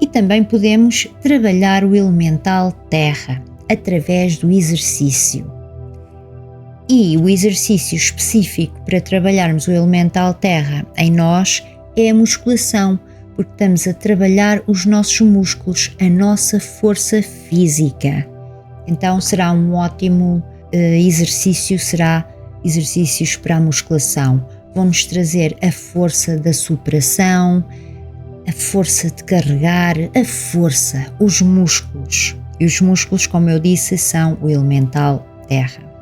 E também podemos trabalhar o elemental terra através do exercício. E o exercício específico para trabalharmos o elemental terra em nós é a musculação, porque estamos a trabalhar os nossos músculos, a nossa força física. Então será um ótimo exercício, será exercícios para a musculação. Vão-nos trazer a força da superação, a força de carregar, a força, os músculos. E os músculos, como eu disse, são o elemental terra.